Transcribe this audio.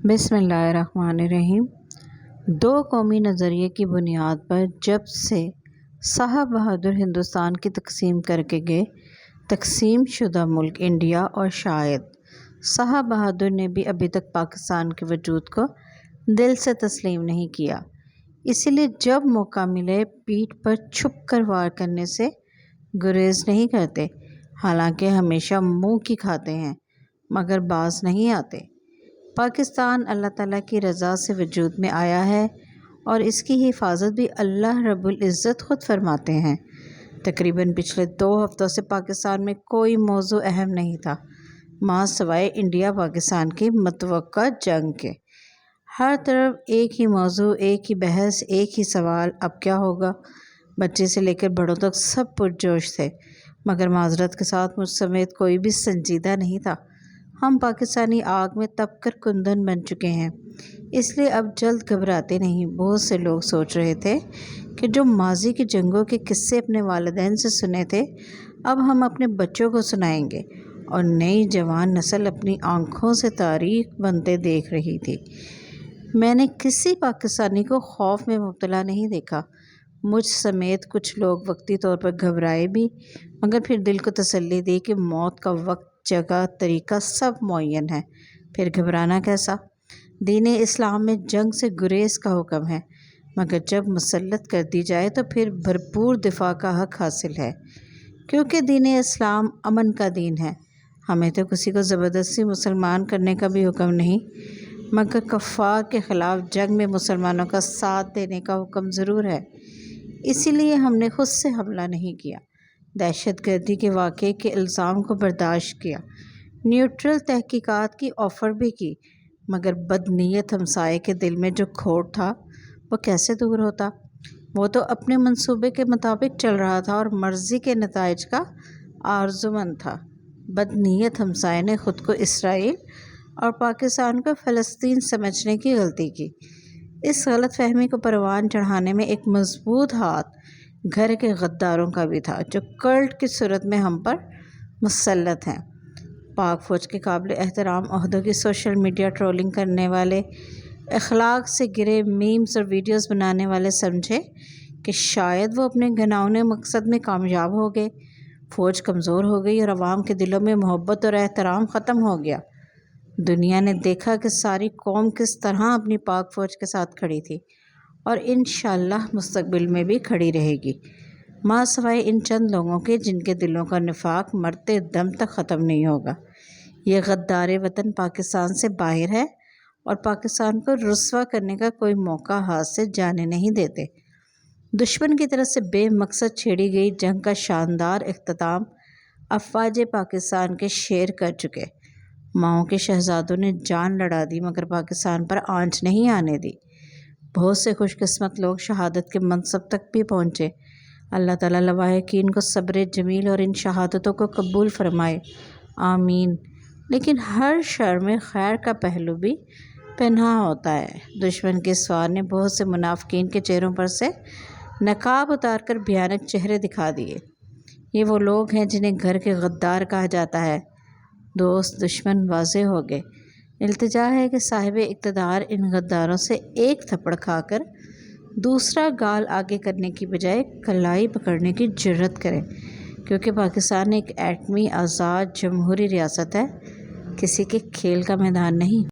बिस्मिल्लाहिर्रहमानिर्रहीम। दो कौमी नज़रिए की बुनियाद पर जब से साहब बहादुर हिंदुस्तान की तकसीम करके गए, तकसीम शुदा मुल्क इंडिया और शायद साहब बहादुर ने भी अभी तक पाकिस्तान के वजूद को दिल से तस्लीम नहीं किया। इसीलिए जब मौका मिले पीठ पर छुप कर वार करने से गुरेज नहीं करते। हालांकि हमेशा मुंह की खाते हैं मगर बाज नहीं आते। पाकिस्तान अल्लाह ताला की रज़ा से वजूद में आया है और इसकी हिफाजत भी अल्लाह रब्बुल इज़्ज़त ख़ुद फरमाते हैं। तकरीबन पिछले 2 हफ़्तों से पाकिस्तान में कोई मौजू अहम नहीं था मां सवाए इंडिया पाकिस्तान की मतवक्का जंग के। हर तरफ एक ही मौजू, एक ही बहस, एक ही सवाल, अब क्या होगा। बच्चे से लेकर बड़ों तक सब पुरजोश थे, मगर माजरत के साथ मुझ समेत कोई भी संजीदा नहीं था। हम पाकिस्तानी आग में तप कर कुंदन बन चुके हैं, इसलिए अब जल्द घबराते नहीं। बहुत से लोग सोच रहे थे कि जो माजी की जंगों के किस्से अपने वालिदैन से सुने थे, अब हम अपने बच्चों को सुनाएंगे, और नई जवान नस्ल अपनी आंखों से तारीख बनते देख रही थी। मैंने किसी पाकिस्तानी को खौफ में मुब्तला नहीं देखा। मुझ समेत कुछ लोग वक्ती तौर पर घबराए भी, मगर फिर दिल को तसल्ली दी कि मौत का वक्त, जगह, तरीका सब मुअय्यन है, फिर घबराना कैसा। दीन इस्लाम में जंग से गुरेज का हुक्म है, मगर जब मुसल्लत कर दी जाए तो फिर भरपूर दिफा का हक हासिल है, क्योंकि दीन इस्लाम अमन का दीन है। हमें तो किसी को ज़बरदस्ती मुसलमान करने का भी हुक्म नहीं, मगर कफ़ार के ख़िलाफ़ जंग में मुसलमानों का साथ देने का हुक्म ज़रूर है। इसीलिए हमने खुद से हमला नहीं किया, दहशतगर्दी के वाक़े के इल्ज़ाम को बर्दाश्त किया, न्यूट्रल तहकीकात की ऑफ़र भी की, मगर बदनीयत हमसाये के दिल में जो खोट था वो कैसे दूर होता। वो तो अपने मंसूबे के मुताबिक चल रहा था और मर्ज़ी के नताइज का आरज़ूमंद था। बदनीयत हमसाये ने ख़ुद को इसराइल और पाकिस्तान को फ़लस्तीन समझने की गलती की। इस गलत फहमी को परवान चढ़ाने में एक मजबूत हाथ घर के गद्दारों का भी था, जो कल्ट की सूरत में हम पर मुसल्लत हैं। पाक फ़ौज के काबिल एहतराम ओहदों की सोशल मीडिया ट्रोलिंग करने वाले, अखलाक से गिरे मीम्स और वीडियोस बनाने वाले समझे कि शायद वो अपने घिनौने मकसद में कामयाब हो गए। फ़ौज कमज़ोर हो गई और अवाम के दिलों में मोहब्बत और एहतराम ख़त्म हो गया। दुनिया ने देखा कि सारी कौम किस तरह अपनी पाक फ़ौज के साथ खड़ी थी और इंशाअल्लाह मुस्तक़बिल में भी खड़ी रहेगी, माँ सवाए इन चंद लोगों के जिनके दिलों का निफाक मरते दम तक ख़त्म नहीं होगा। ये गद्दार वतन पाकिस्तान से बाहर है और पाकिस्तान को रुस्वा करने का कोई मौका हाथ से जाने नहीं देते। दुश्मन की तरफ से बेमकसद छेड़ी गई जंग का शानदार इख्तिताम अफ़वाज पाकिस्तान के शेर कर चुके। माओं के शहजादों ने जान लड़ा दी, मगर पाकिस्तान पर आंच नहीं आने दी। बहुत से खुशकिस्मत लोग शहादत के मनसब तक भी पहुँचे। अल्लाह ताला लवाहिकीन को सब्र जमील और इन शहादतों को कबूल फरमाए, आमीन। लेकिन हर शर में खैर का पहलू भी पन्हा होता है। दुश्मन के सवार ने बहुत से मुनाफिकीन के चेहरों पर से नकाब उतार कर भयानक चेहरे दिखा दिए। ये वो लोग हैं जिन्हें घर के गद्दार कहा जाता है। दोस्त दुश्मन वाज़े हो गए। इल्तिजा है कि साहिब इक़्तिदार इन गद्दारों से एक थप्पड़ खाकर दूसरा गाल आगे करने की बजाय कलाई पकड़ने की जुर्रत करें, क्योंकि पाकिस्तान एक एटमी आज़ाद जमहूरी रियासत है, किसी के खेल का मैदान नहीं।